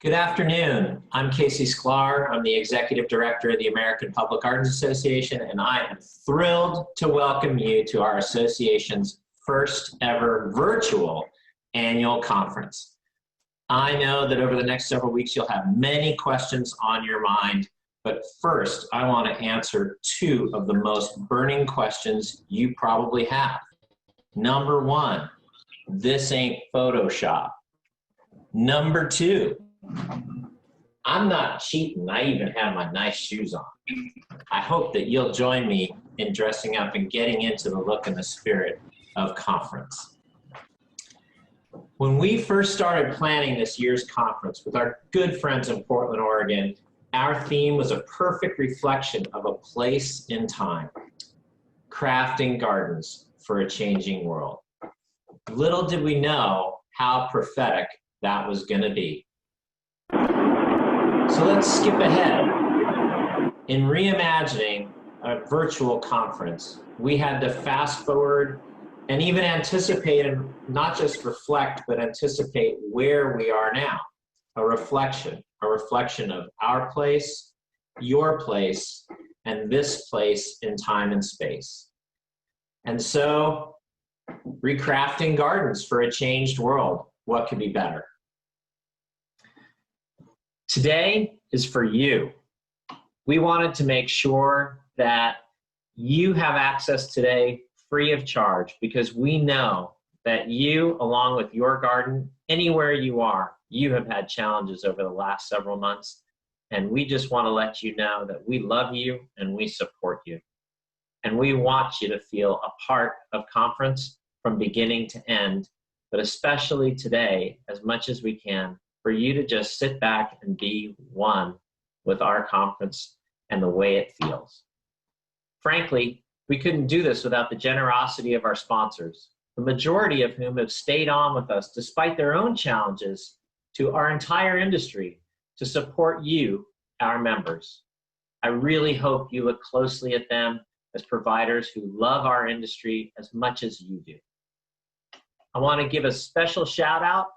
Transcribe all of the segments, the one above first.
Good afternoon. I'm Casey Sklar. I'm the Executive Director of the American Public Gardens Association, and I am thrilled to welcome you to our association's first ever virtual annual conference. I know that over the next several weeks, you'll have many questions on your mind, but first, I want to answer two of the most burning questions you probably have. Number one, this ain't Photoshop. Number two, I'm not cheating. I even have my nice shoes on. I hope that you'll join me in dressing up and getting into the look and the spirit of conference. When we first started planning this year's conference with our good friends in Portland, Oregon, our theme was a perfect reflection of a place in time, crafting gardens for a changing world. Little did we know how prophetic that was going to be. So let's skip ahead. In reimagining a virtual conference, we had to fast forward and even anticipate, and not just reflect, but anticipate where we are now. A reflection of our place, your place, and this place in time and space. And so, recrafting gardens for a changed world. What could be better? Today is for you. We wanted to make sure that you have access today free of charge, because we know that you, along with your garden, anywhere you are, you have had challenges over the last several months. And we just want to let you know that we love you and we support you. And we want you to feel a part of conference from beginning to end, but especially today, as much as we can, for you to just sit back and be one with our conference and the way it feels. Frankly, we couldn't do this without the generosity of our sponsors, the majority of whom have stayed on with us despite their own challenges to our entire industry to support you, our members. I really hope you look closely at them as providers who love our industry as much as you do. I want to give a special shout out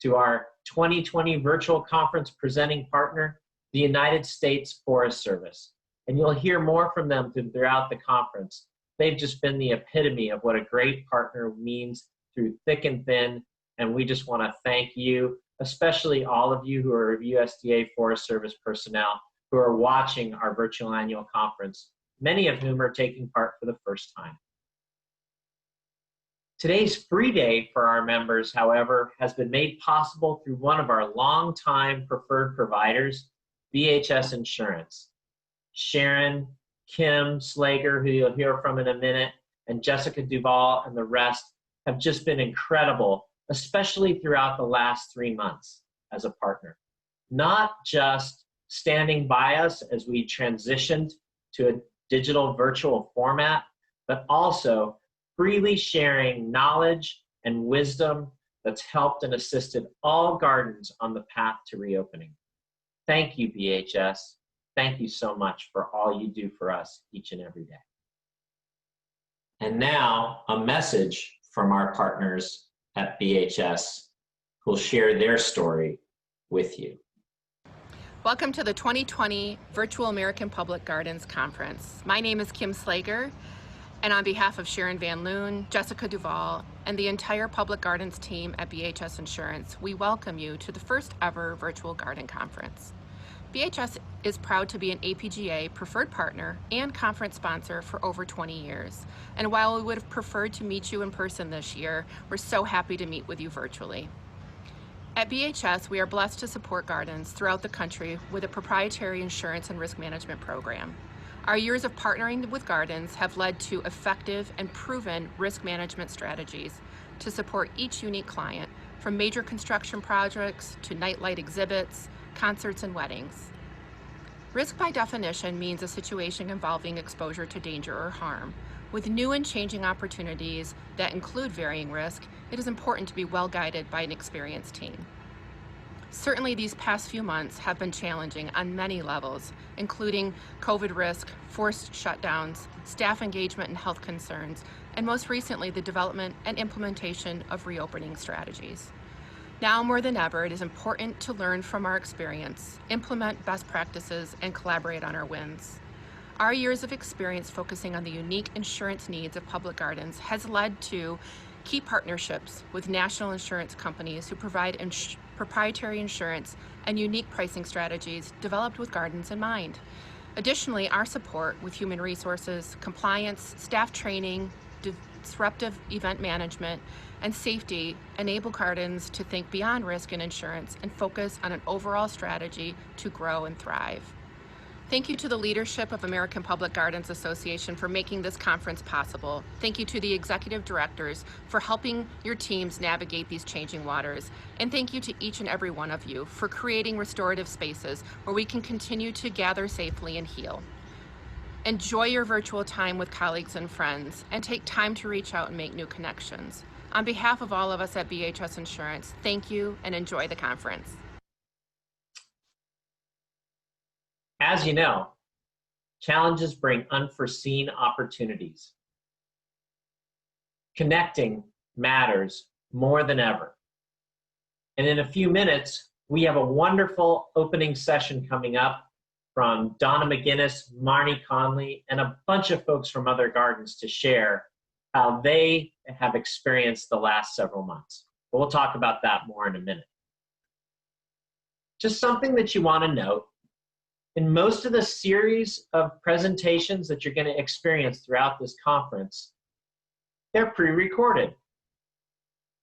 to our 2020 virtual conference presenting partner, the United States Forest Service. And you'll hear more from them throughout the conference. They've just been the epitome of what a great partner means through thick and thin. And we just want to thank you, especially all of you who are USDA Forest Service personnel who are watching our virtual annual conference, many of whom are taking part for the first time. Today's free day for our members, however, has been made possible through one of our longtime preferred providers, BHS Insurance. Sharon, Kim Slager, who you'll hear from in a minute, and Jessica Duvall and the rest have just been incredible, especially throughout the last 3 months as a partner. Not just standing by us as we transitioned to a digital virtual format, but also freely sharing knowledge and wisdom that's helped and assisted all gardens on the path to reopening. Thank you, BHS. Thank you so much for all you do for us each and every day. And now, a message from our partners at BHS who'll share their story with you. Welcome to the 2020 Virtual American Public Gardens Conference. My name is Kim Slager, and on behalf of Sharon Van Loon, Jessica Duvall, and the entire Public Gardens team at BHS Insurance, we welcome you to the first ever virtual garden conference. BHS is proud to be an APGA preferred partner and conference sponsor for over 20 years. And while we would have preferred to meet you in person this year, we're so happy to meet with you virtually. At BHS, we are blessed to support gardens throughout the country with a proprietary insurance and risk management program. Our years of partnering with gardens have led to effective and proven risk management strategies to support each unique client, from major construction projects to nightlight exhibits, concerts, and weddings. Risk by definition means a situation involving exposure to danger or harm. With new and changing opportunities that include varying risk, it is important to be well guided by an experienced team. Certainly these past few months have been challenging on many levels, including COVID risk, forced shutdowns, staff engagement and health concerns, and most recently the development and implementation of reopening strategies. Now more than ever, it is important to learn from our experience, implement best practices, and collaborate on our wins. Our years of experience focusing on the unique insurance needs of public gardens has led to key partnerships with national insurance companies who provide proprietary insurance and unique pricing strategies developed with gardens in mind. Additionally, our support with human resources, compliance, staff training, disruptive event management, and safety enable gardens to think beyond risk and insurance and focus on an overall strategy to grow and thrive. Thank you to the leadership of American Public Gardens Association for making this conference possible. Thank you to the executive directors for helping your teams navigate these changing waters. And thank you to each and every one of you for creating restorative spaces where we can continue to gather safely and heal. Enjoy your virtual time with colleagues and friends, and take time to reach out and make new connections. On behalf of all of us at BHS Insurance, thank you and enjoy the conference. As you know, challenges bring unforeseen opportunities. Connecting matters more than ever. And in a few minutes, we have a wonderful opening session coming up from Donna McGinnis, Marnie Conley, and a bunch of folks from other gardens to share how they have experienced the last several months. But we'll talk about that more in a minute. Just something that you want to note. In most of the series of presentations that you're going to experience throughout this conference, they're pre-recorded.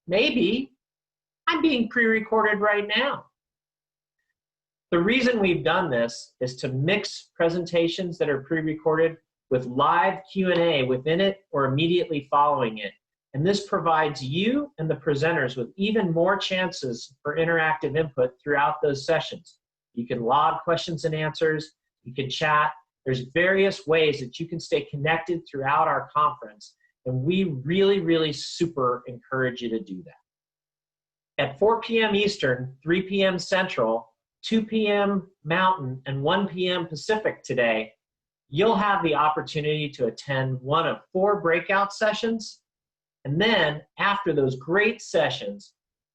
Maybe I'm being pre-recorded right now. The reason we've done this is to mix presentations that are pre-recorded with live Q&A within it or immediately following it. And this provides you and the presenters with even more chances for interactive input throughout those sessions. You can log questions and answers, you can chat. There's various ways that you can stay connected throughout our conference, and we really, really super encourage you to do that. At 4 p.m. Eastern, 3 p.m. Central, 2 p.m. Mountain, and 1 p.m. Pacific today, you'll have the opportunity to attend one of 4 breakout sessions. And then after those great sessions,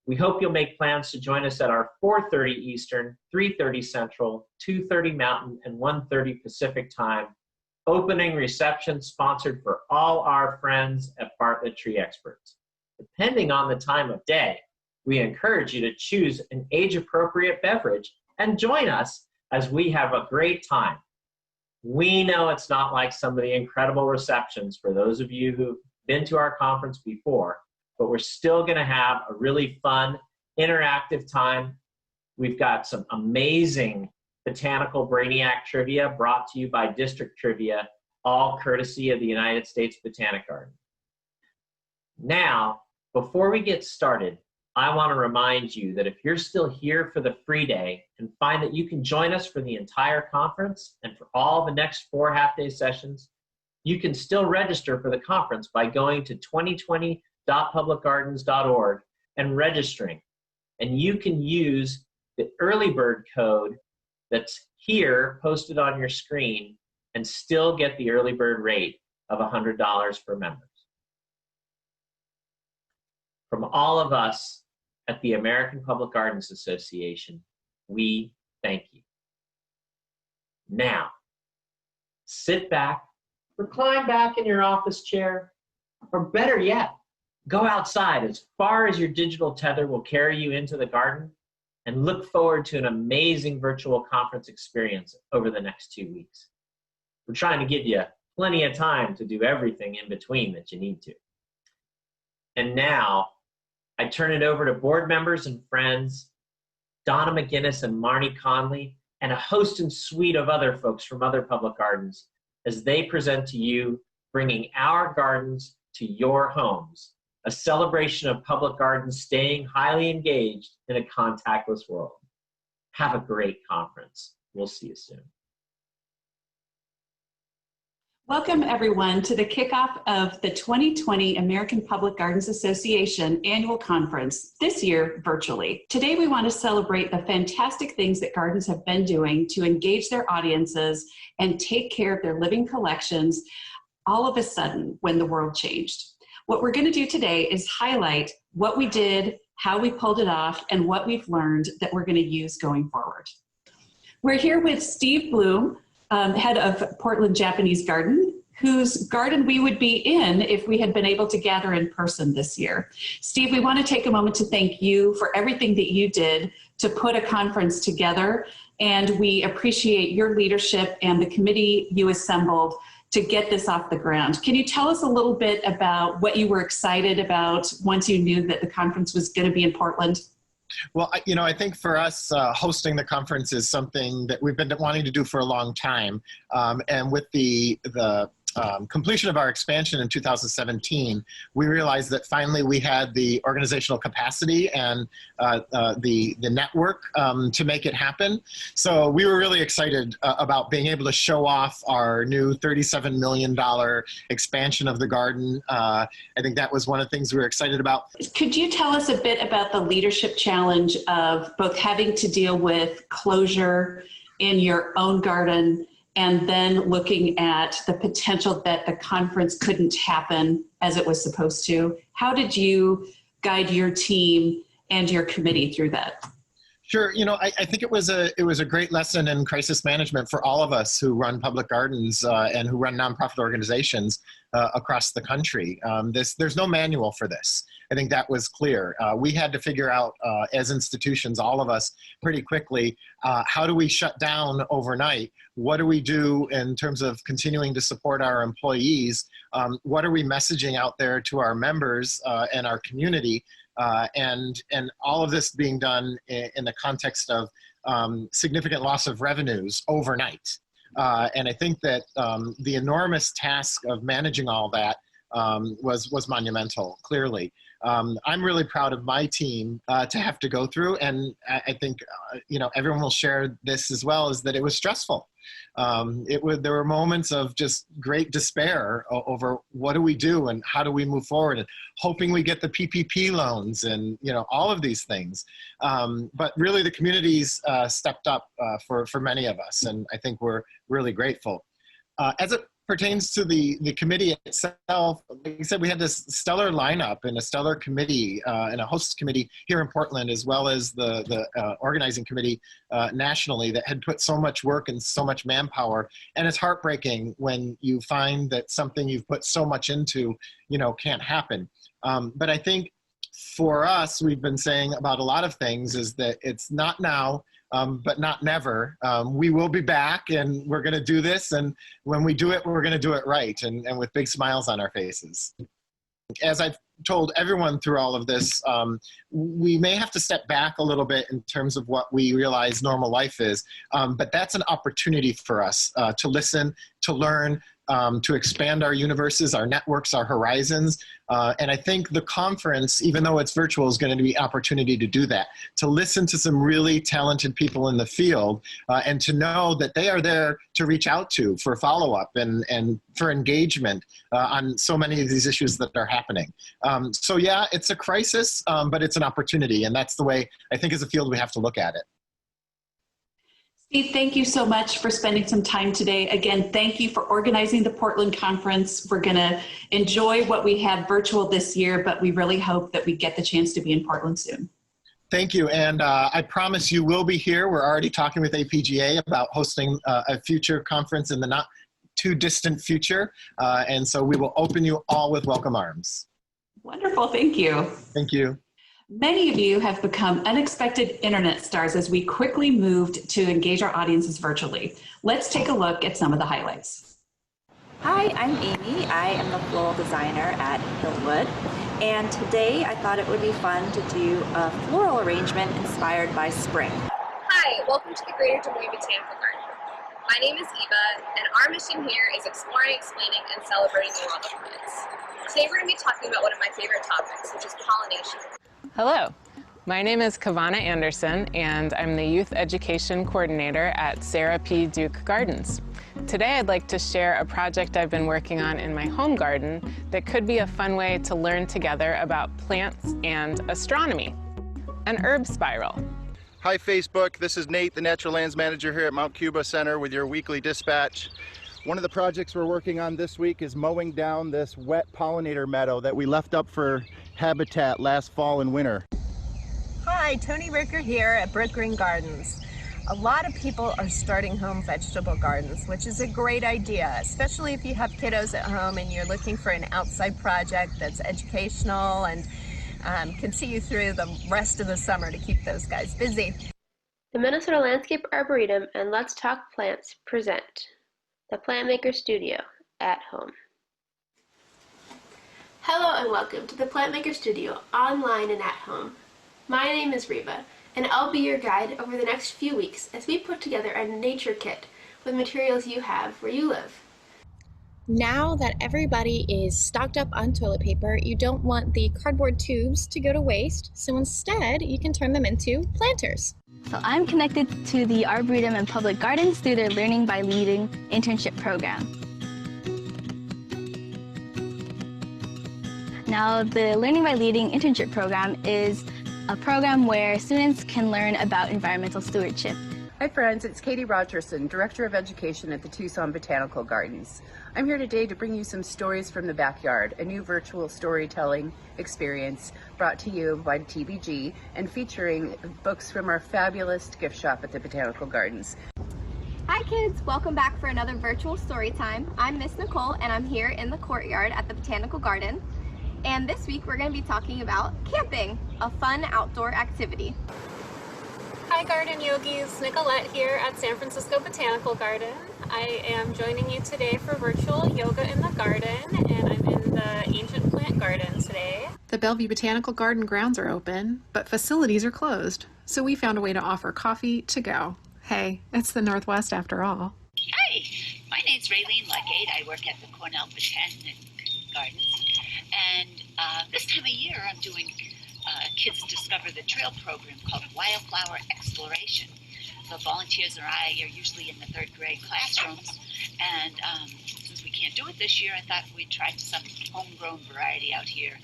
we hope you'll make plans to join us at our 4:30 Eastern, 3:30 Central, 2:30 Mountain, and 1:30 Pacific time opening reception sponsored for all our friends at Bartlett Tree Experts. Depending on the time of day, we encourage you to choose an age-appropriate beverage and join us as we have a great time. We know it's not like some of the incredible receptions for those of you who've been to our conference before, but we're still going to have a really fun, interactive time. We've got some amazing Botanical Brainiac trivia brought to you by District Trivia, all courtesy of the United States Botanic Garden. Now, before we get started, I want to remind you that if you're still here for the free day and find that you can join us for the entire conference and for all the next 4 half-day sessions, you can still register for the conference by going to 2020.publicgardens.org and registering. And you can use the early bird code that's here posted on your screen and still get the early bird rate of $100 for members. From all of us at the American Public Gardens Association, we thank you. Now, sit back, recline back in your office chair, or better yet, go outside as far as your digital tether will carry you into the garden, and look forward to an amazing virtual conference experience over the next 2 weeks. We're trying to give you plenty of time to do everything in between that you need to. And now, I turn it over to board members and friends, Donna McGinnis and Marnie Conley, and a host and suite of other folks from other public gardens as they present to you, bringing our gardens to your homes, a celebration of public gardens staying highly engaged in a contactless world. Have a great conference. We'll see you soon. Welcome everyone to the kickoff of the 2020 American Public Gardens Association Annual Conference, this year virtually. Today we want to celebrate the fantastic things that gardens have been doing to engage their audiences and take care of their living collections all of a sudden when the world changed. What we're going to do today is highlight what we did, how we pulled it off, and what we've learned that we're going to use going forward. We're here with Steve Bloom, head of Portland Japanese Garden, whose garden we would be in if we had been able to gather in person this year. Steve, we want to take a moment to thank you for everything that you did to put a conference together, and we appreciate your leadership and the committee you assembled to get this off the ground. Can you tell us a little bit about what you were excited about once you knew that the conference was going to be in Portland? Well, I think for us, hosting the conference is something that we've been wanting to do for a long time. And with the completion of our expansion in 2017, we realized that finally we had the organizational capacity and the network to make it happen. So we were really excited about being able to show off our new $37 million expansion of the garden. I think that was one of the things we were excited about. Could you tell us a bit about the leadership challenge of both having to deal with closure in your own garden and then looking at the potential that the conference couldn't happen as it was supposed to? How did you guide your team and your committee through that? Sure. I think it was a great lesson in crisis management for all of us who run public gardens and who run nonprofit organizations across the country. There's no manual for this. I think that was clear. We had to figure out as institutions, all of us, pretty quickly, how do we shut down overnight? What do we do in terms of continuing to support our employees? What are we messaging out there to our members and our community? And all of this being done in the context of significant loss of revenues overnight. And I think that the enormous task of managing all that was monumental, clearly. I'm really proud of my team to have to go through, and I think everyone will share this as well, is that it was stressful. There were moments of just great despair over what do we do and how do we move forward, and hoping we get the PPP loans and all of these things. But really the communities stepped up for many of us, and I think we're really grateful. As it pertains to the committee itself, like I said, we had this stellar lineup and a stellar committee and a host committee here in Portland, as well as the organizing committee nationally, that had put so much work and so much manpower. And it's heartbreaking when you find that something you've put so much into, can't happen. But I think for us, we've been saying about a lot of things is that it's not now, but not never. We will be back, and we're going to do this. And when we do it, we're going to do it right, and with big smiles on our faces. As I've told everyone through all of this, we may have to step back a little bit in terms of what we realize normal life is, but that's an opportunity for us to listen, to learn, to expand our universes, our networks, our horizons. And I think the conference, even though it's virtual, is going to be an opportunity to do that, to listen to some really talented people in the field, and to know that they are there to reach out to for follow-up and for engagement on so many of these issues that are happening. So yeah, it's a crisis, but it's an opportunity. And that's the way I think as a field we have to look at it. Steve, thank you so much for spending some time today. Again, thank you for organizing the Portland conference. We're going to enjoy what we have virtual this year, but we really hope that we get the chance to be in Portland soon. Thank you. And I promise you will be here. We're already talking with APGA about hosting a future conference in the not too distant future. And so we will open you all with welcome arms. Wonderful. Thank you. Thank you. Many of you have become unexpected internet stars as we quickly moved to engage our audiences virtually. Let's take a look at some of the highlights. Hi, I'm Amy. I am the floral designer at Hillwood. And today I thought it would be fun to do a floral arrangement inspired by spring. Hi, welcome to the Greater Des Moines Botanical Garden. My name is Eva, and our mission here is exploring, explaining, and celebrating the world of plants. Today we're going to be talking about one of my favorite topics, which is pollination. Hello, my name is Kavana Anderson, and I'm the Youth Education Coordinator at Sarah P. Duke Gardens. Today I'd like to share a project I've been working on in my home garden that could be a fun way to learn together about plants and astronomy, an herb spiral. Hi Facebook, this is Nate, the Natural Lands Manager here at Mount Cuba Center with your weekly dispatch. One of the projects we're working on this week is mowing down this wet pollinator meadow that we left up for habitat last fall and winter. Hi, Tony Ricker here at Brick Green Gardens. A lot of people are starting home vegetable gardens, which is a great idea, especially if you have kiddos at home and you're looking for an outside project that's educational and can see you through the rest of the summer to keep those guys busy. The Minnesota Landscape Arboretum and Let's Talk Plants present the Plant Maker Studio at home. Hello and welcome to the Plant Maker Studio online and at home. My name is Reba, and I'll be your guide over the next few weeks as we put together a nature kit with materials you have where you live. Now that everybody is stocked up on toilet paper, you don't want the cardboard tubes to go to waste, so instead you can turn them into planters. So I'm connected to the Arboretum and Public Gardens through their Learning by Leading internship program. Now, the Learning by Leading internship program is a program where students can learn about environmental stewardship. Hi friends, it's Katie Rogerson, Director of Education at the Tucson Botanical Gardens. I'm here today to bring you some stories from the backyard, a new virtual storytelling experience brought to you by TBG and featuring books from our fabulous gift shop at the Botanical Gardens. Hi kids, welcome back for another virtual story time. I'm Miss Nicole and I'm here in the courtyard at the Botanical Garden. And this week we're going to be talking about camping, a fun outdoor activity. Hi Garden Yogis, Nicolette here at San Francisco Botanical Garden. I am joining you today for virtual yoga in the garden, and I'm in the Ancient Plant Garden today. The Bellevue Botanical Garden grounds are open, but facilities are closed, so we found a way to offer coffee to go. Hey, it's the Northwest after all. Hi, my name's Raylene Legate. I work at the Cornell Botanic Gardens. And this time of year, I'm doing Kids Discover the Trail program called Wildflower Exploration. The volunteers and I are usually in the third grade classrooms. And since we can't do it this year, I thought we'd try some homegrown variety out here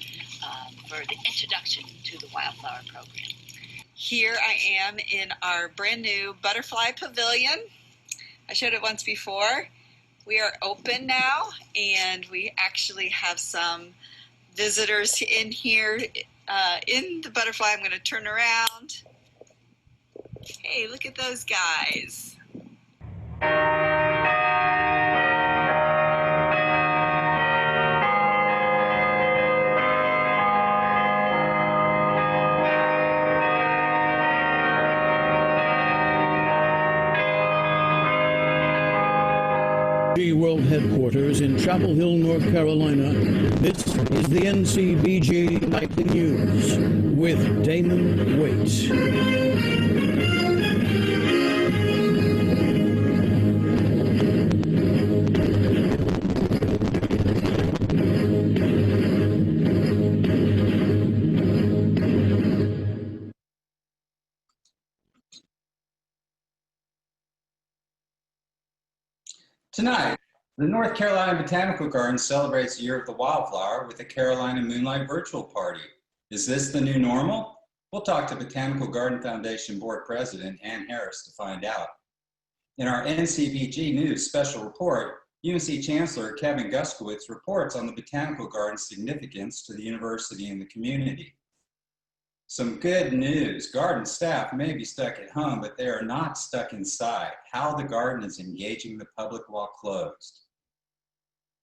for the introduction to the Wildflower program. Here I am in our brand new butterfly pavilion. I showed it once before. We are open now, and we actually have some visitors in here in the butterfly. I'm going to turn around. Hey, look at those guys. World Headquarters in Chapel Hill, North Carolina. This is the NCBG Nightly News with Damon Waite. Tonight, the North Carolina Botanical Garden celebrates the Year of the Wildflower with the Carolina Moonlight Virtual Party. Is this the new normal? We'll talk to Botanical Garden Foundation Board President Ann Harris to find out. In our NCBG News special report, UNC Chancellor Kevin Guskowitz reports on the Botanical Garden's significance to the university and the community. Some good news. Garden staff may be stuck at home, but they are not stuck inside. How the garden is engaging the public while closed.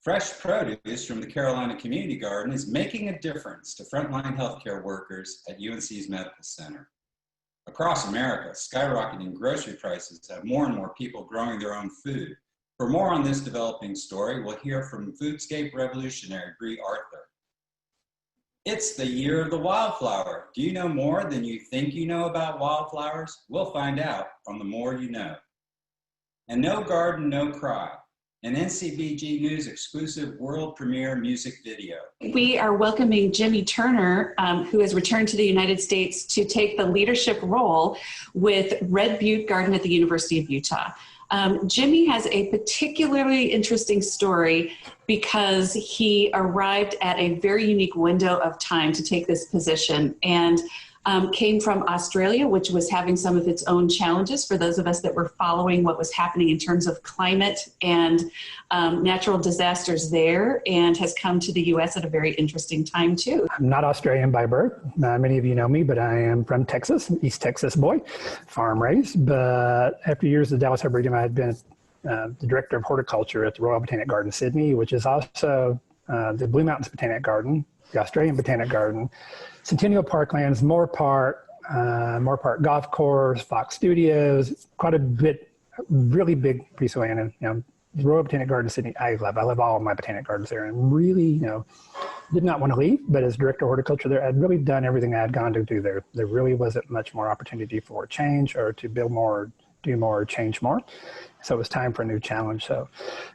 Fresh produce from the Carolina Community Garden is making a difference to frontline healthcare workers at UNC's Medical Center. Across America, skyrocketing grocery prices have more and more people growing their own food. For more on this developing story, we'll hear from Foodscape revolutionary Bree Arthur. It's the Year of the Wildflower. Do you know more than you think you know about wildflowers? We'll find out on The More You Know. And No Garden, No Cry, an NCBG News exclusive world premiere music video. We are welcoming Jimmy Turner, who has returned to the United States to take the leadership role with Red Butte Garden at the University of Utah. Jimmy has a particularly interesting story because he arrived at a very unique window of time to take this position. And came from Australia, which was having some of its own challenges for those of us that were following what was happening in terms of climate and natural disasters there, and has come to the U.S. at a very interesting time too. I'm not Australian by birth. Many of you know me, but I am from Texas, East Texas boy, farm raised. But after years at Dallas Arboretum, I had been the director of horticulture at the Royal Botanic Garden Sydney, which is also the Blue Mountains Botanic Garden, the Australian Botanic Garden, Centennial Parklands, Moore Park Golf Course, Fox Studios, quite a bit, really big piece of land. And, the Royal Botanic Garden Sydney, I love all of my botanic gardens there, and really, did not want to leave. But as director of horticulture there, I'd really done everything I had gone to do there. There really wasn't much more opportunity for change or to build more, do more, change more. So it was time for a new challenge. So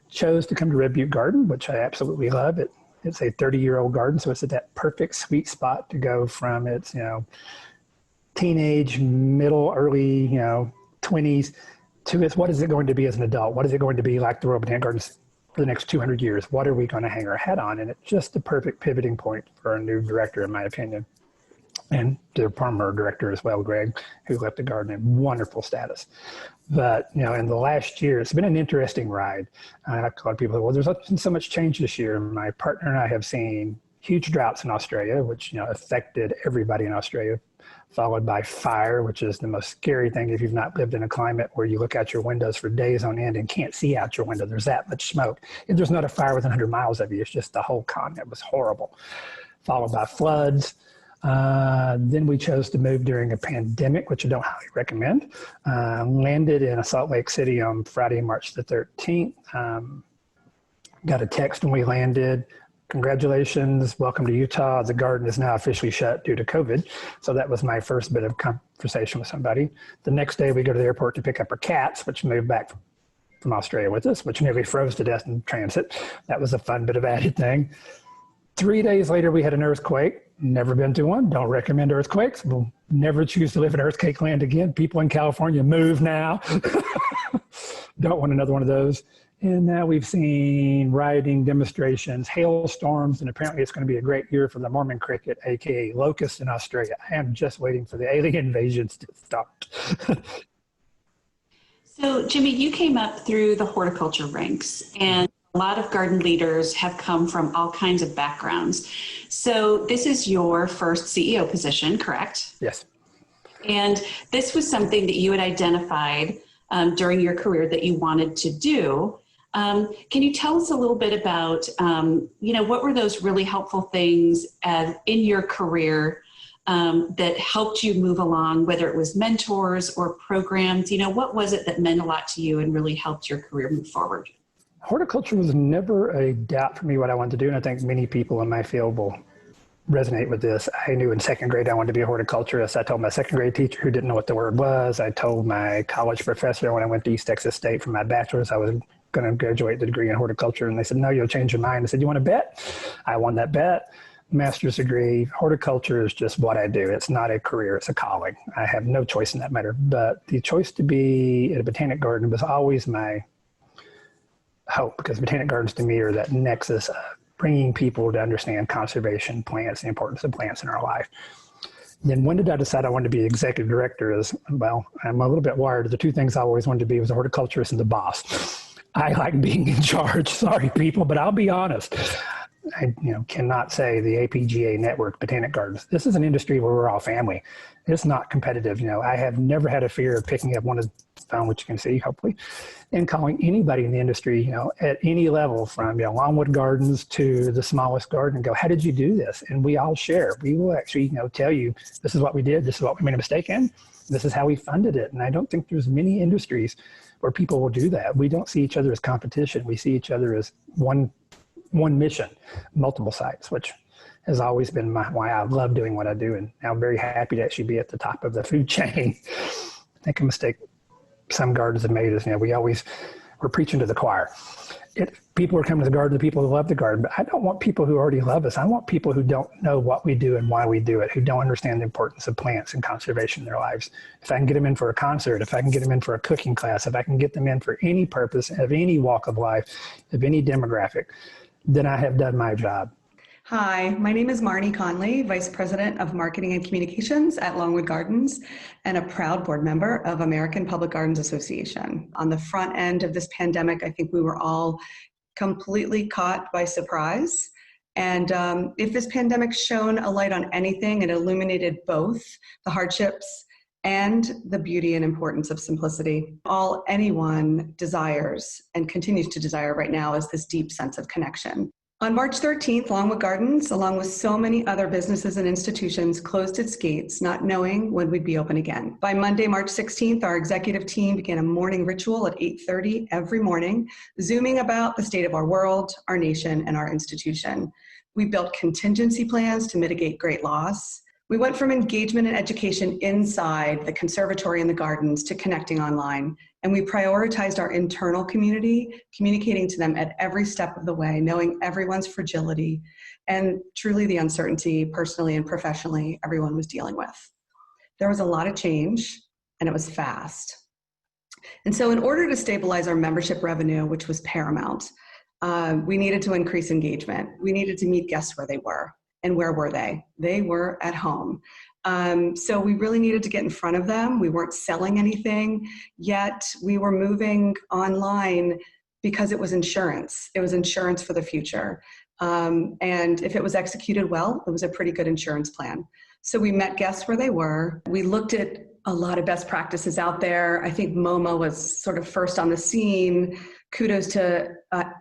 chose to come to Red Butte Garden, which I absolutely love. It's a 30-year-old garden, so it's at that perfect sweet spot to go from its, teenage, middle, early, 20s to its what is it going to be as an adult? What is it going to be like the Royal Botanic Gardens for the next 200 years? What are we going to hang our hat on? And it's just the perfect pivoting point for a new director, in my opinion. And the former director as well, Greg, who left the garden in wonderful status. But, in the last year, it's been an interesting ride. A lot of people say, well, there's been so much change this year. My partner and I have seen huge droughts in Australia, which, affected everybody in Australia, followed by fire, which is the most scary thing if you've not lived in a climate where you look out your windows for days on end and can't see out your window. There's that much smoke. If there's not a fire within 100 miles of you, it's just the whole continent was horrible. Followed by floods. Then we chose to move during a pandemic, which I don't highly recommend. Landed in Salt Lake City on Friday, March the 13th. Got a text when we landed. Congratulations, welcome to Utah. The garden is now officially shut due to COVID. So that was my first bit of conversation with somebody. The next day we go to the airport to pick up our cats, which moved back from Australia with us, which nearly froze to death in transit. That was a fun bit of added thing. 3 days later, we had an earthquake. Never been to one. Don't recommend earthquakes. We'll never choose to live in earthquake land again. People in California, move now. Don't want another one of those. And now we've seen rioting, demonstrations, hailstorms, and apparently it's going to be a great year for the Mormon cricket, aka locust in Australia. I am just waiting for the alien invasions to start. So, Jimmy, you came up through the horticulture ranks, and a lot of garden leaders have come from all kinds of backgrounds. So this is your first CEO position, correct? Yes. And this was something that you had identified during your career that you wanted to do. Can you tell us a little bit about, what were those really helpful things in your career that helped you move along, whether it was mentors or programs? What was it that meant a lot to you and really helped your career move forward? Horticulture was never a doubt for me what I wanted to do, and I think many people in my field will resonate with this. I knew in second grade I wanted to be a horticulturist. I told my second grade teacher who didn't know what the word was. I told my college professor when I went to East Texas State for my bachelor's I was going to graduate the degree in horticulture, and they said, no, you'll change your mind. I said, you want to bet? I won that bet. Master's degree. Horticulture is just what I do. It's not a career, it's a calling. I have no choice in that matter. But the choice to be at a botanic garden was always my hope, because botanic gardens to me are that nexus of bringing people to understand conservation, plants, the importance of plants in our life. Then when did I decide I wanted to be executive director? I'm a little bit wired. The two things I always wanted to be was a horticulturist and the boss. I like being in charge. Sorry, people, but I'll be honest. I cannot say the APGA network, Botanic Gardens. This is an industry where we're all family. It's not competitive. I have never had a fear of picking up one of the phone, which you can see, hopefully, and calling anybody in the industry, at any level from, Longwood Gardens to the smallest garden and go, how did you do this? And we all share. We will actually, tell you, this is what we did. This is what we made a mistake in. This is how we funded it. And I don't think there's many industries where people will do that. We don't see each other as competition. We see each other as one mission, multiple sites, which has always been why I love doing what I do. And now I'm very happy to actually be at the top of the food chain. I think a mistake some gardens have made is, we're preaching to the choir. People are coming to the garden, the people who love the garden, but I don't want people who already love us. I want people who don't know what we do and why we do it, who don't understand the importance of plants and conservation in their lives. If I can get them in for a concert, if I can get them in for a cooking class, if I can get them in for any purpose of any walk of life, of any demographic, then I have done my job. Hi, my name is Marnie Conley, Vice President of Marketing and Communications at Longwood Gardens and a proud board member of American Public Gardens Association. On the front end of this pandemic, I think we were all completely caught by surprise. And if this pandemic shone a light on anything, it illuminated both the hardships and the beauty and importance of simplicity. All anyone desires and continues to desire right now is this deep sense of connection. On March 13th, Longwood Gardens, along with so many other businesses and institutions, closed its gates, not knowing when we'd be open again. By Monday, March 16th, our executive team began a morning ritual at 8:30 every morning, Zooming about the state of our world, our nation, and our institution. We built contingency plans to mitigate great loss. We went from engagement and education inside the conservatory and the gardens to connecting online. And we prioritized our internal community, communicating to them at every step of the way, knowing everyone's fragility and truly the uncertainty personally and professionally everyone was dealing with. There was a lot of change and it was fast. And so in order to stabilize our membership revenue, which was paramount, we needed to increase engagement. We needed to meet guests where they were. And where were they? They were at home. So we really needed to get in front of them. We weren't selling anything, yet we were moving online because it was insurance. It was insurance for the future. And if it was executed well, it was a pretty good insurance plan. So we met guests where they were. We looked at a lot of best practices out there. I think MoMA was sort of first on the scene. Kudos to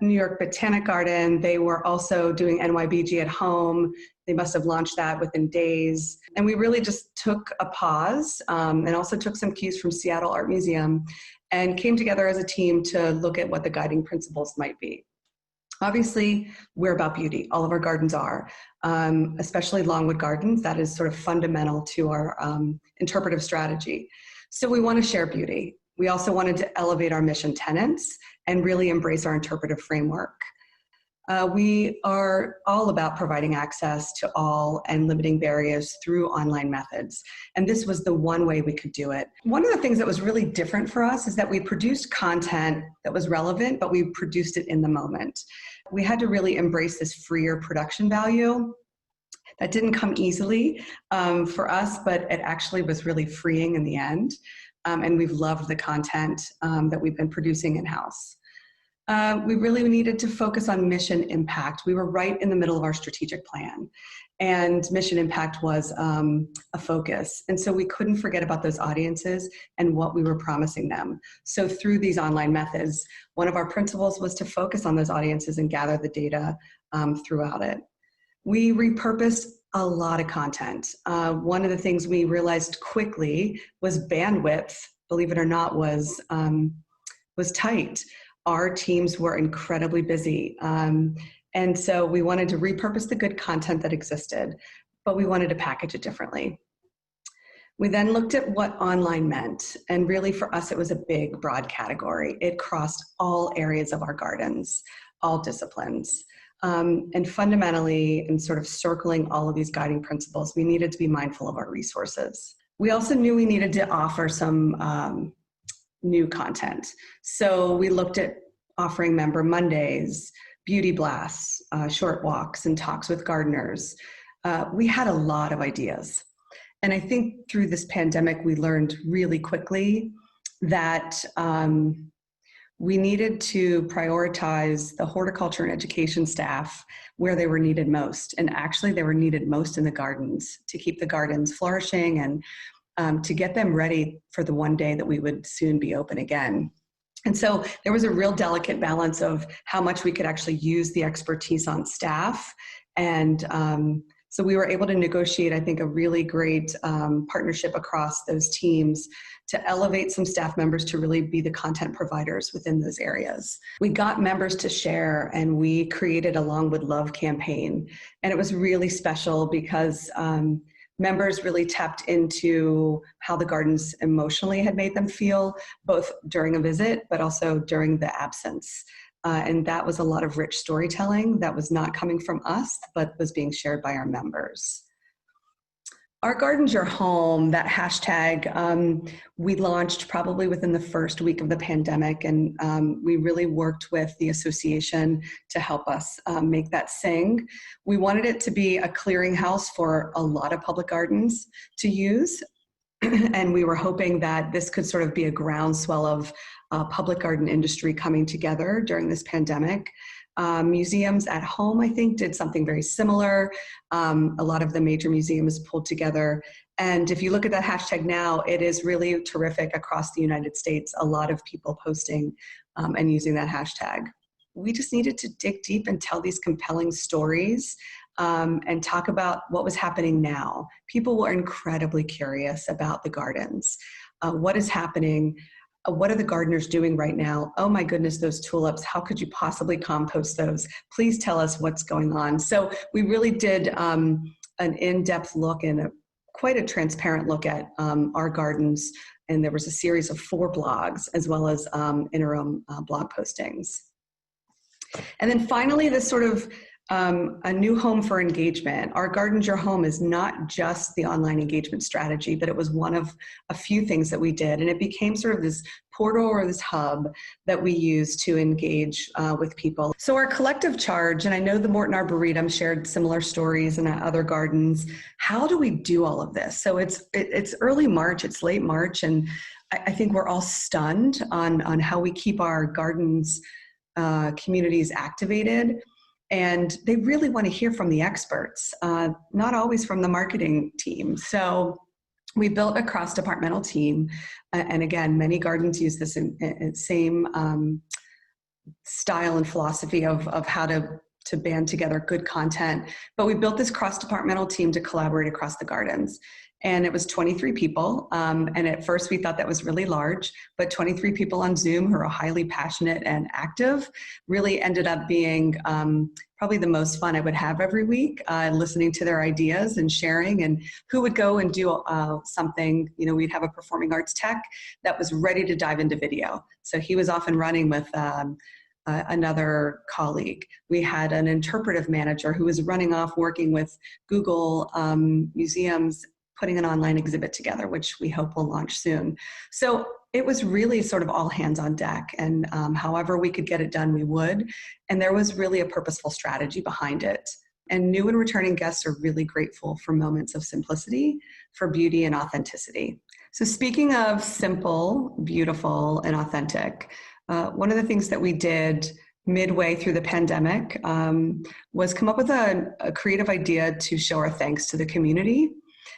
New York Botanic Garden. They were also doing NYBG at home. They must have launched that within days. And we really just took a pause and also took some cues from Seattle Art Museum and came together as a team to look at what the guiding principles might be. Obviously, we're about beauty. All of our gardens are, especially Longwood Gardens. That is sort of fundamental to our interpretive strategy. So we want to share beauty. We also wanted to elevate our mission tenets and really embrace our interpretive framework. We are all about providing access to all and limiting barriers through online methods. And this was the one way we could do it. One of the things that was really different for us is that we produced content that was relevant, but we produced it in the moment. We had to really embrace this freer production value. That didn't come easily for us, but it actually was really freeing in the end. And we've loved the content that we've been producing in-house. We really needed to focus on mission impact. We were right in the middle of our strategic plan, and mission impact was a focus. And so we couldn't forget about those audiences and what we were promising them. So through these online methods, one of our principles was to focus on those audiences and gather the data throughout it. We repurposed a lot of content. One of the things we realized quickly was bandwidth, believe it or not, was tight. Our teams were incredibly busy. And so we wanted to repurpose the good content that existed, but we wanted to package it differently. We then looked at what online meant. And really for us, it was a big, broad category. It crossed all areas of our gardens, all disciplines. And fundamentally, in sort of circling all of these guiding principles, we needed to be mindful of our resources. We also knew we needed to offer some new content. So we looked at offering Member Mondays, beauty blasts, short walks, and talks with gardeners. We had a lot of ideas. And I think through this pandemic, we learned really quickly that we needed to prioritize the horticulture and education staff where they were needed most. And actually, they were needed most in the gardens to keep the gardens flourishing and to get them ready for the one day that we would soon be open again. And so there was a real delicate balance of how much we could actually use the expertise on staff. And so we were able to negotiate, I think, a really great partnership across those teams to elevate some staff members to really be the content providers within those areas. We got members to share, and we created a Longwood Love campaign. And it was really special because members really tapped into how the gardens emotionally had made them feel, both during a visit, but also during the absence. And that was a lot of rich storytelling that was not coming from us, but was being shared by our members. Our Gardens Your Home, that hashtag, we launched probably within the first week of the pandemic, and we really worked with the association to help us make that sing. We wanted it to be a clearinghouse for a lot of public gardens to use, and we were hoping that this could sort of be a groundswell of public garden industry coming together during this pandemic. Museums at Home, I think, did something very similar. A lot of the major museums pulled together. And if you look at that hashtag now, it is really terrific across the United States. A lot of people posting and using that hashtag. We just needed to dig deep and tell these compelling stories and talk about what was happening now. People were incredibly curious about the gardens. What is happening? What are the gardeners doing right now? Oh my goodness, those tulips, how could you possibly compost those? Please tell us what's going on. So we really did an in-depth look and quite a transparent look at our gardens. And there was a series of 4 blogs as well as interim blog postings. And then finally, this sort of a new home for engagement. Our Gardens Your Home is not just the online engagement strategy, but it was one of a few things that we did. And it became sort of this portal or this hub that we use to engage with people. So our collective charge, and I know the Morton Arboretum shared similar stories in other gardens. How do we do all of this? So it's early March, it's late March, and I think we're all stunned on how we keep our gardens communities activated. And they really want to hear from the experts, not always from the marketing team. So we built a cross-departmental team. And again, many gardens use this same style and philosophy of how to band together good content. But we built this cross-departmental team to collaborate across the gardens. And it was 23 people. And at first we thought that was really large, but 23 people on Zoom who are highly passionate and active really ended up being probably the most fun I would have every week, listening to their ideas and sharing, and who would go and do something. You know, we'd have a performing arts tech that was ready to dive into video. So he was off and running with another colleague. We had an interpretive manager who was running off working with Google museums, putting an online exhibit together, which we hope will launch soon. So it was really sort of all hands on deck, and however we could get it done, we would. And there was really a purposeful strategy behind it. And new and returning guests are really grateful for moments of simplicity, for beauty and authenticity. So speaking of simple, beautiful, and authentic, one of the things that we did midway through the pandemic was come up with a creative idea to show our thanks to the community.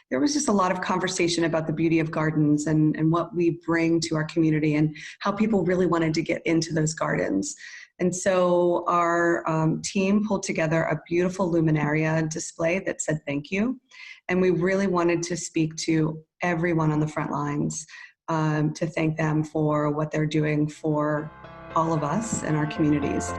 There was just a lot of conversation about the beauty of gardens and what we bring to our community and how people really wanted to get into those gardens. And so our team pulled together a beautiful luminaria display that said thank you. And we really wanted to speak to everyone on the front lines to thank them for what they're doing for all of us and our communities.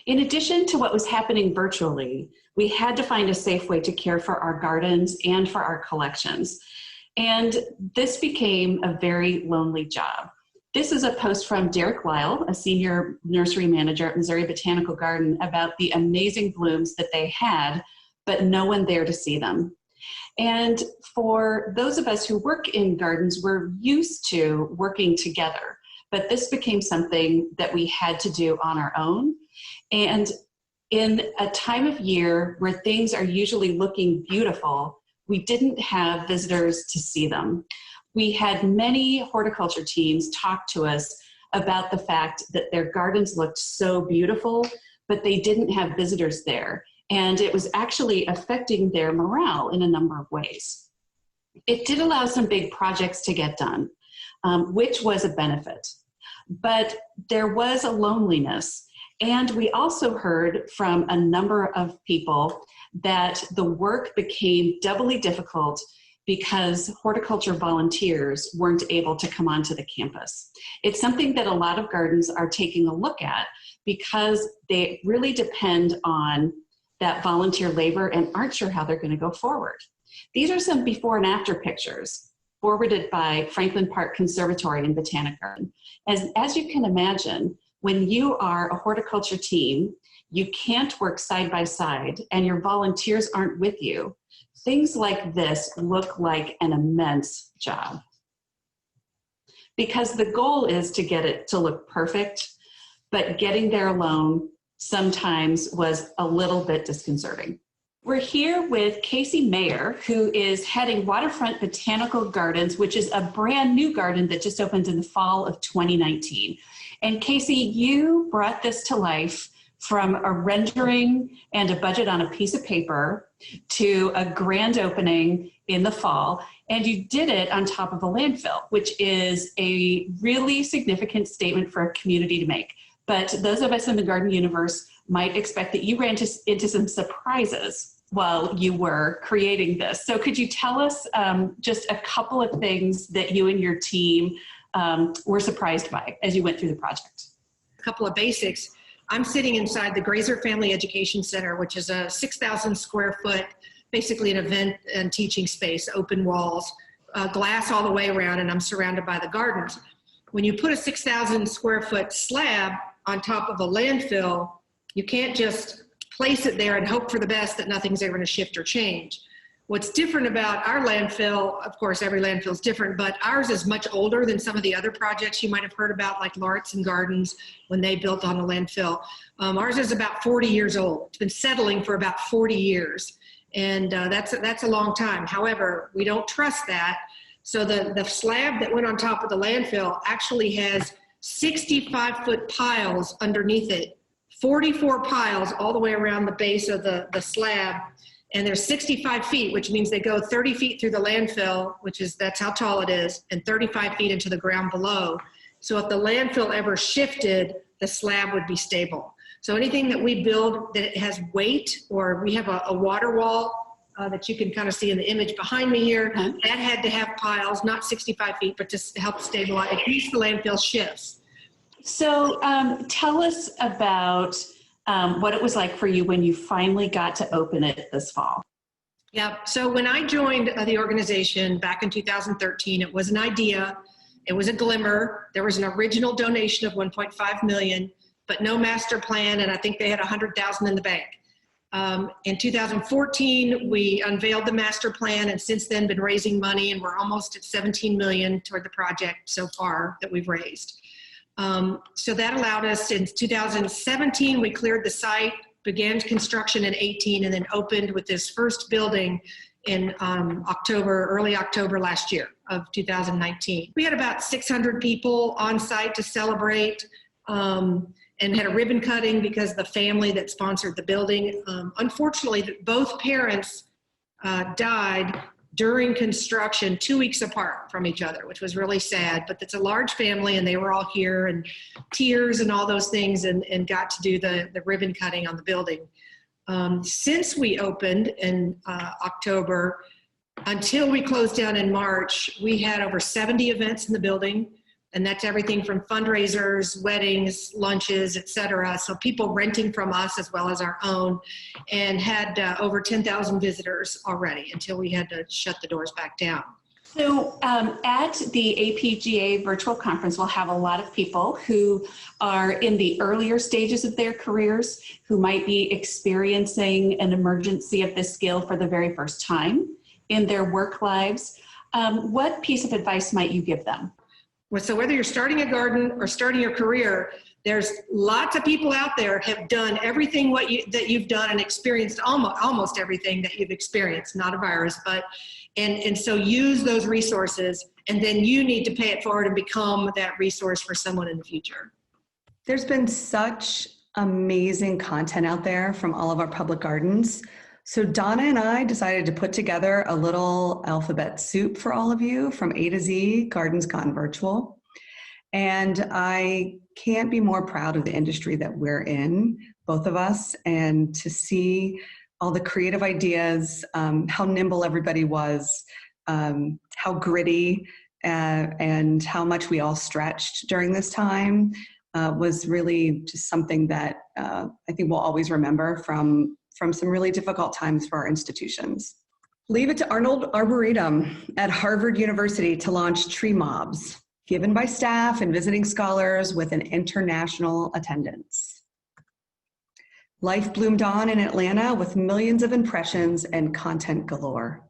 In addition to what was happening virtually, we had to find a safe way to care for our gardens and for our collections. And this became a very lonely job. This is a post from Derek Lyle, a senior nursery manager at Missouri Botanical Garden, about the amazing blooms that they had, but no one there to see them. And for those of us who work in gardens, we're used to working together, but this became something that we had to do on our own. And in a time of year where things are usually looking beautiful, we didn't have visitors to see them. We had many horticulture teams talk to us about the fact that their gardens looked so beautiful, but they didn't have visitors there. And it was actually affecting their morale in a number of ways. It did allow some big projects to get done, which was a benefit. But there was a loneliness. And we also heard from a number of people that the work became doubly difficult because horticulture volunteers weren't able to come onto the campus. It's something that a lot of gardens are taking a look at because they really depend on that volunteer labor and aren't sure how they're going to go forward. These are some before and after pictures forwarded by Franklin Park Conservatory and Botanic Garden. As you can imagine, when you are a horticulture team, you can't work side by side and your volunteers aren't with you. Things like this look like an immense job. Because the goal is to get it to look perfect, but getting there alone sometimes was a little bit disconcerting. We're here with Casey Mayer, who is heading Waterfront Botanical Gardens, which is a brand new garden that just opened in the fall of 2019. And Casey, you brought this to life from a rendering and a budget on a piece of paper to a grand opening in the fall. And you did it on top of a landfill, which is a really significant statement for a community to make. But those of us in the garden universe might expect that you ran into some surprises while you were creating this. So could you tell us just a couple of things that you and your team were surprised by as you went through the project? A couple of basics. I'm sitting inside the Grazer Family Education Center, which is a 6,000 square foot, basically an event and teaching space, open walls, glass all the way around, and I'm surrounded by the gardens. When you put a 6,000 square foot slab on top of a landfill, you can't just place it there and hope for the best that nothing's ever going to shift or change. What's different about our landfill, of course, every landfill is different, but ours is much older than some of the other projects you might have heard about, like Lawrence and Gardens, when they built on a landfill. Ours is about 40 years old. It's been settling for about 40 years, and that's a long time. However, we don't trust that. So the slab that went on top of the landfill actually has 65-foot piles underneath it, 44 piles all the way around the base of the slab. And they're 65 feet, which means they go 30 feet through the landfill, that's how tall it is, and 35 feet into the ground below. So if the landfill ever shifted, the slab would be stable. So anything that we build that has weight, or we have a water wall that you can kind of see in the image behind me here, that had to have piles, not 65 feet, but to help stabilize, in case the landfill shifts. So tell us about what it was like for you when you finally got to open it this fall. Yeah, so when I joined the organization back in 2013, it was an idea, it was a glimmer. There was an original donation of 1.5 million, but no master plan, and I think they had 100,000 in the bank. In 2014, we unveiled the master plan, and since then been raising money, and we're almost at 17 million toward the project so far that we've raised. So that allowed us, in 2017, we cleared the site, began construction in 18, and then opened with this first building in early October last year of 2019. We had about 600 people on site to celebrate and had a ribbon cutting because the family that sponsored the building, unfortunately, both parents died during construction 2 weeks apart from each other, which was really sad, but it's a large family and they were all here, and tears and all those things, and got to do the ribbon cutting on the building. Since we opened in October, until we closed down in March, we had over 70 events in the building, and that's everything from fundraisers, weddings, lunches, etc. So people renting from us as well as our own, and had over 10,000 visitors already until we had to shut the doors back down. So at the APGA virtual conference, we'll have a lot of people who are in the earlier stages of their careers, who might be experiencing an emergency of this scale for the very first time in their work lives. What piece of advice might you give them? So whether you're starting a garden or starting your career, There's lots of people out there have done everything that you've done and experienced almost everything that you've experienced, not a virus, but, and so use those resources, and then you need to pay it forward and become that resource for someone in the future. There's been such amazing content out there from all of our public gardens. So Donna and I decided to put together a little alphabet soup for all of you from A to Z, Gardens Gone Virtual. And I can't be more proud of the industry that we're in, both of us, and to see all the creative ideas, how nimble everybody was, how gritty and how much we all stretched during this time was really just something that I think we'll always remember from some really difficult times for our institutions. Leave it to Arnold Arboretum at Harvard University to launch tree mobs, given by staff and visiting scholars with an international attendance. Life bloomed on in Atlanta with millions of impressions and content galore.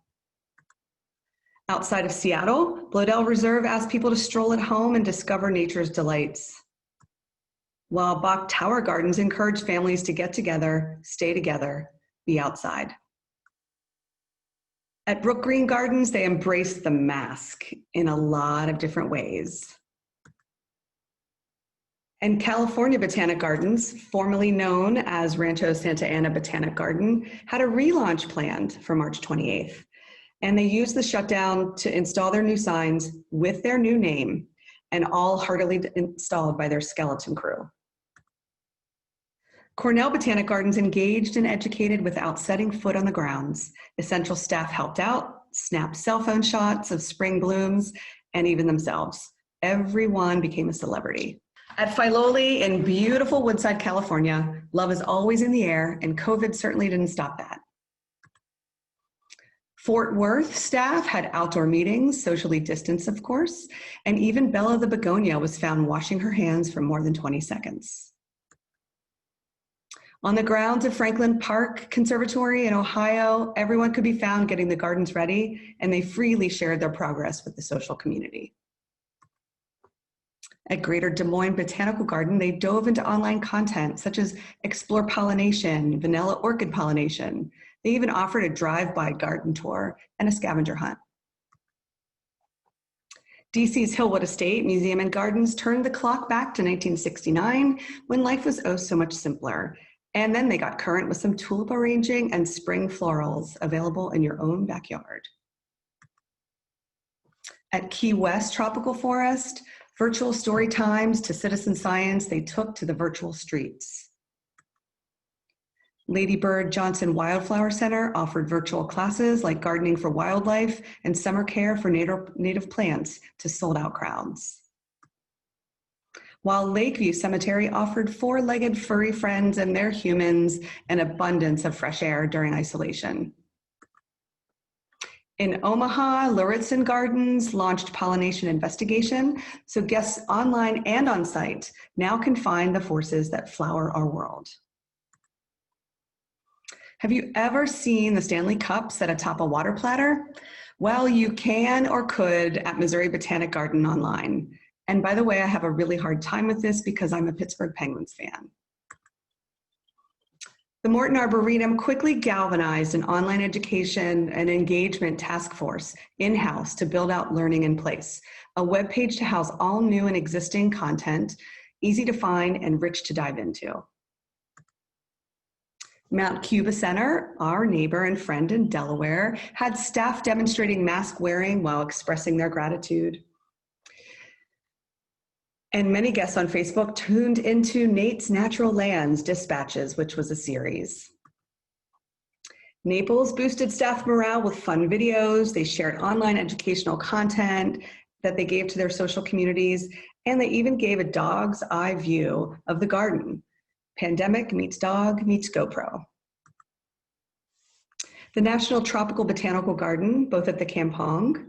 Outside of Seattle, Bloedel Reserve asked people to stroll at home and discover nature's delights, while Bach Tower Gardens encouraged families to get together, stay together, be outside. At Brook Green Gardens, they embraced the mask in a lot of different ways. And California Botanic Gardens, formerly known as Rancho Santa Ana Botanic Garden, had a relaunch planned for March 28th. And they used the shutdown to install their new signs with their new name, and all heartily installed by their skeleton crew. Cornell Botanic Gardens engaged and educated without setting foot on the grounds. Essential staff helped out, snapped cell phone shots of spring blooms, and even themselves. Everyone became a celebrity. At Filoli in beautiful Woodside, California, love is always in the air, and COVID certainly didn't stop that. Fort Worth staff had outdoor meetings, socially distanced, of course, and even Bella the begonia was found washing her hands for more than 20 seconds. On the grounds of Franklin Park Conservatory in Ohio, everyone could be found getting the gardens ready, and they freely shared their progress with the social community. At Greater Des Moines Botanical Garden, they dove into online content such as explore pollination, vanilla orchid pollination. They even offered a drive-by garden tour and a scavenger hunt. DC's Hillwood Estate Museum and Gardens turned the clock back to 1969 when life was oh so much simpler. And then they got current with some tulip arranging and spring florals available in your own backyard. At Key West Tropical Forest, virtual story times to citizen science they took to the virtual streets. Lady Bird Johnson Wildflower Center offered virtual classes like gardening for wildlife and summer care for native plants to sold-out crowds. While Lakeview Cemetery offered four-legged furry friends and their humans an abundance of fresh air during isolation. In Omaha, Lauritzen Gardens launched pollination investigation, so guests online and on site now can find the forces that flower our world. Have you ever seen the Stanley Cups set atop a water platter? Well, you can or could at Missouri Botanic Garden online. And by the way, I have a really hard time with this because I'm a Pittsburgh Penguins fan. The Morton Arboretum quickly galvanized an online education and engagement task force in-house to build out learning in place, a webpage to house all new and existing content, easy to find and rich to dive into. Mount Cuba Center, our neighbor and friend in Delaware, had staff demonstrating mask wearing while expressing their gratitude. And many guests on Facebook tuned into Nate's Natural Lands Dispatches, which was a series. Naples boosted staff morale with fun videos. They shared online educational content that they gave to their social communities, and they even gave a dog's eye view of the garden. Pandemic meets dog meets GoPro. The National Tropical Botanical Garden, both at the Kampong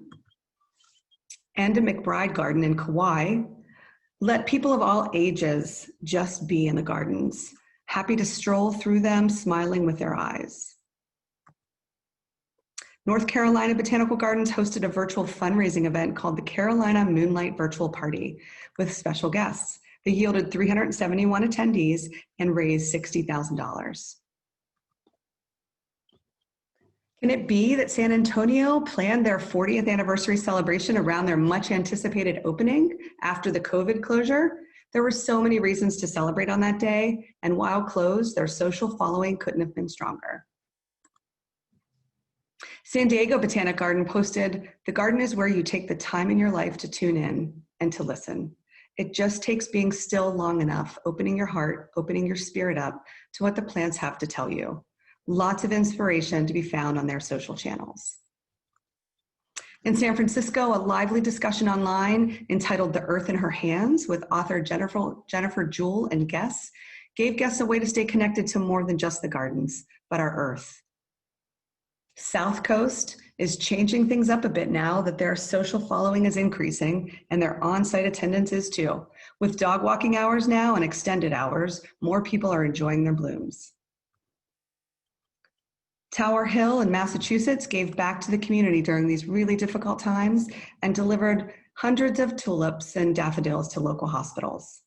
and a McBride Garden in Kauai, let people of all ages just be in the gardens, happy to stroll through them, smiling with their eyes. North Carolina Botanical Gardens hosted a virtual fundraising event called the Carolina Moonlight Virtual Party with special guests. They yielded 371 attendees and raised $60,000. Can it be that San Antonio planned their 40th anniversary celebration around their much anticipated opening after the COVID closure? There were so many reasons to celebrate on that day, and while closed, their social following couldn't have been stronger. San Diego Botanic Garden posted, "The garden is where you take the time in your life to tune in and to listen. It just takes being still long enough, opening your heart, opening your spirit up to what the plants have to tell you." Lots of inspiration to be found on their social channels. In San Francisco, a lively discussion online entitled "The Earth in Her Hands" with author Jennifer Jewell and guests gave guests a way to stay connected to more than just the gardens, but our earth. South Coast is changing things up a bit now that their social following is increasing and their on-site attendance is too. With dog walking hours now and extended hours, more people are enjoying their blooms. Tower Hill in Massachusetts gave back to the community during these really difficult times and delivered hundreds of tulips and daffodils to local hospitals.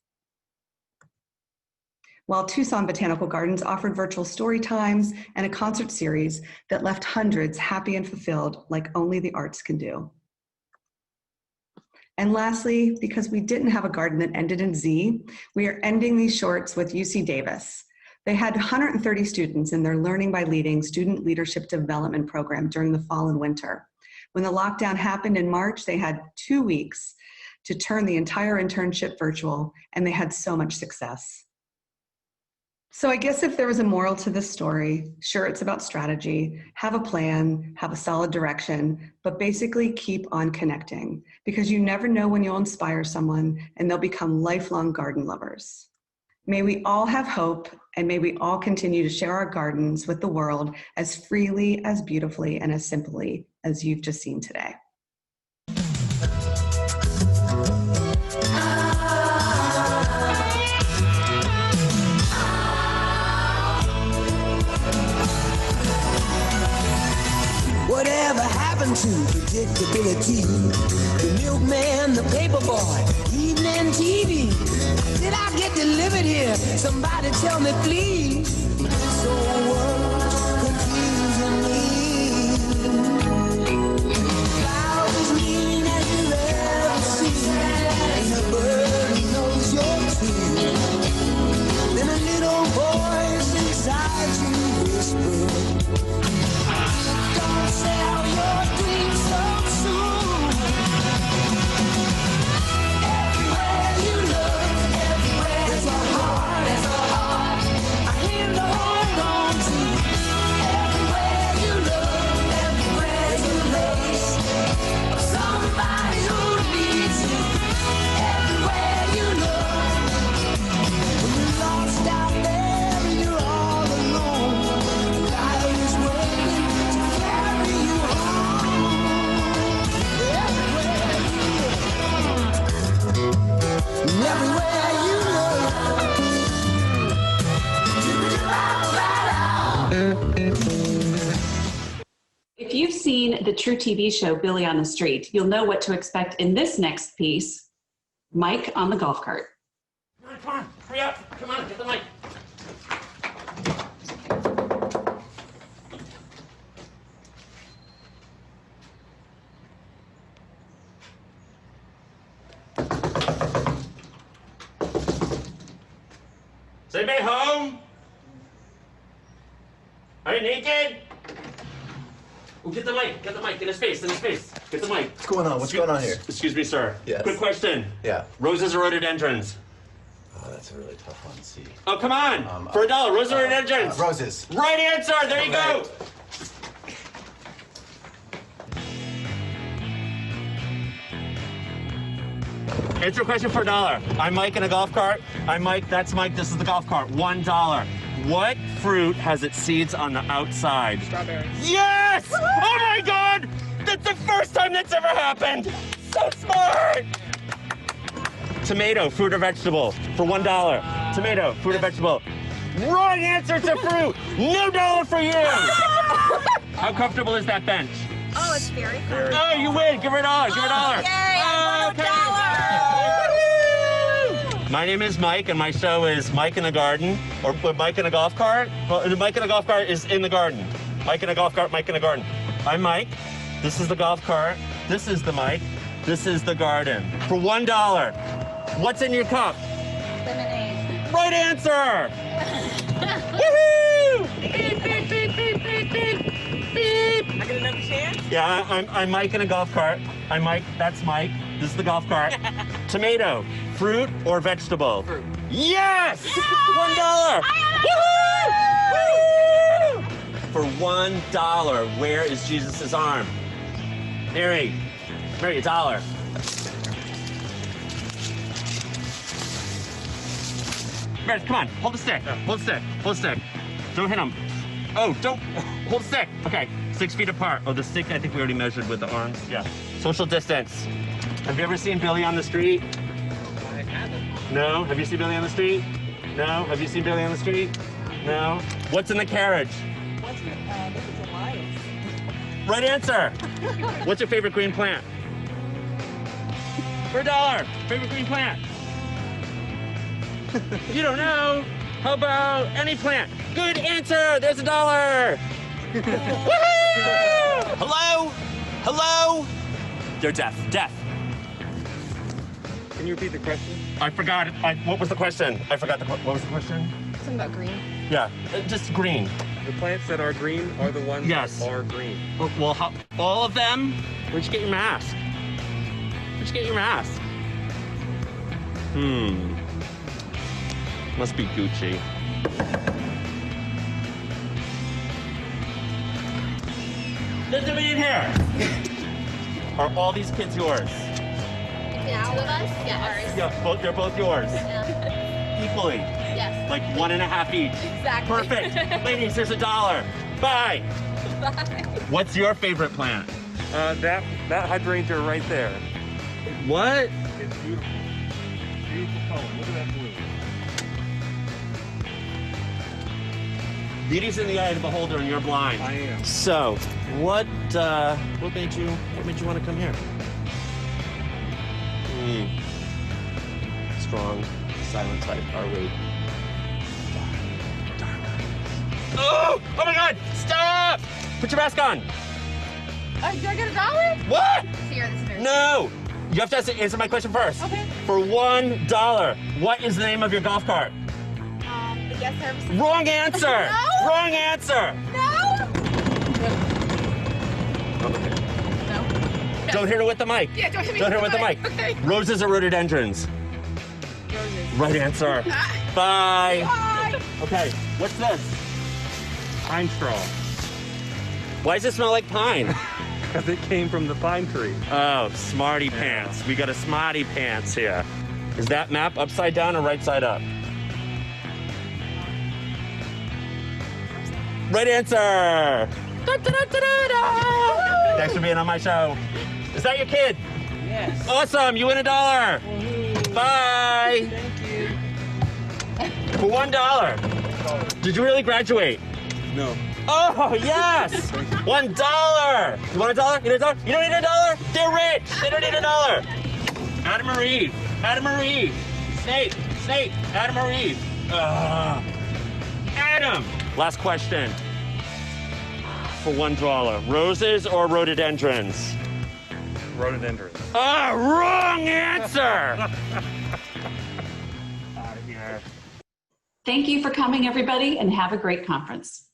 While Tucson Botanical Gardens offered virtual story times and a concert series that left hundreds happy and fulfilled like only the arts can do. And lastly, because we didn't have a garden that ended in Z, we are ending these shorts with UC Davis. They had 130 students in their Learning by Leading student leadership development program during the fall and winter. When the lockdown happened in March, they had 2 weeks to turn the entire internship virtual, and they had so much success. So I guess if there was a moral to this story, sure, it's about strategy, have a plan, have a solid direction, but basically keep on connecting, because you never know when you'll inspire someone and they'll become lifelong garden lovers. May we all have hope, and may we all continue to share our gardens with the world as freely, as beautifully, and as simply as you've just seen today. Whatever happened to predictability? The milkman, the paperboy, evening TV. Did I get delivered here? Somebody tell me, please. So what's confusing me? Flowers mean as you ever see, and a bird knows you're true. Then a little voice inside you whispers, don't sell your dreams so soon. Everywhere you look, everywhere there's a heart, a hand to hold on to. Everywhere you look, everywhere there's a place of somebody who needs you. Everywhere you look, when you're lost out there and you're all alone, life is waiting to carry you home. Everywhere you look, everywhere you If you've seen the True TV show Billy on the Street, you'll know what to expect in this next piece, Mike on the golf cart. Come on, hurry up. Come on, get the mic. Is anybody home? Are you naked? Oh, get the mic, in his face, Get the mic. What's going on? What's going on here? Excuse me, sir. Yes. Quick question. Yeah. Roses or rhododendrons? Oh, that's a really tough one. See. Oh, come on. For $1, roses or rhododendrons? Roses. Right answer. There you go. Answer a question for $1. I'm Mike in a golf cart. I'm Mike. That's Mike. This is the golf cart. $1. What fruit has its seeds on the outside? Strawberry. Yes! Oh my God! That's the first time that's ever happened. So smart. Tomato, fruit or vegetable? For $1. Tomato, fruit or vegetable? Wrong answer to fruit. No dollar for you. How comfortable is that bench? Oh, it's very comfortable. Oh, you win. Give her $1. Give her $1. Yay, I won $1. My name is Mike, and my show is Mike in a Garden, or Mike in a Golf Cart. Well, Mike in a Golf Cart is in the garden. Mike in a Golf Cart, Mike in a Garden. I'm Mike. This is the golf cart. This is the Mike. This is the garden. For $1, what's in your cup? Lemonade. Right answer! Woohoo! Beep, beep, beep, beep, beep, beep, beep. I get another chance? Yeah, I'm Mike in a golf cart. I'm Mike, that's Mike. This is the golf cart. Tomato, fruit or vegetable? Fruit. Yes! $1! Woohoo! For $1, where is Jesus' arm? Mary, $1. Mary, come on, hold the stick. Hold the stick, hold the stick. Don't hit him. Oh, don't, hold the stick. Okay, 6 feet apart. Oh, the stick I think we already measured with the arms. Yeah, social distance. Have you ever seen Billy on the street? I haven't. No? Have you seen Billy on the street? No? Have you seen Billy on the street? No? What's in the carriage? What's your, this is Elias. Right answer. What's your favorite green plant? For $1, favorite green plant. You don't know. How about any plant? Good answer. There's $1. Woohoo! Hello? Hello? They're deaf. Deaf. Can you repeat the question? I forgot. What was the question? I forgot what was the question? Something about green. Yeah, just green. The plants that are green are the ones Yes. that are green. Well, all of them? Where'd you get your mask? Where'd you get your mask? Must be Gucci. There's nobody in here. Are all these kids yours? Yeah, two of us? Yeah, ours. Yeah, they're both yours. Yeah. Equally. Yes. Like 1.5 each. Exactly. Perfect. Ladies, here's $1. Bye. Bye. What's your favorite plant? That hydrangea right there. What? It's beautiful. Beautiful color. Look at that blue. Beauty's in the eye of the beholder, and you're blind. I am. So, what made you want to come here? Strong, silent type, are we? Oh my God! Stop! Put your mask on. Do I get $1? What? Here, this is very No. You have to answer my question first. Okay. For $1, what is the name of your golf cart? The guest service. Wrong answer. No. Wrong answer. No. No. Don't hit her with the mic. Yeah, don't hit me Don't hit her with with the the mic. mic. Okay. Roses or rhododendrons? Roses. Right answer. Bye. Bye. Okay, what's this? Pine straw. Why does it smell like pine? Because it came from the pine tree. Oh, smarty pants. We got a smarty pants here. Is that map upside down or right side up? Right answer. Da-da-da-da-da-da. Thanks for being on my show. Is that your kid? Yes. Awesome, you win $1. Bye. Thank you. For $1. Did you really graduate? No. Oh, yes! $1. You want $1? You need $1? You don't need $1? They're rich. They don't need $1. Adam or Eve? Adam or Eve? Snape. Adam or Eve? Adam. Last question. For $1. Roses or rhododendrons? Rhododendrons. Wrong answer! Out of here. Thank you for coming, everybody, and have a great conference.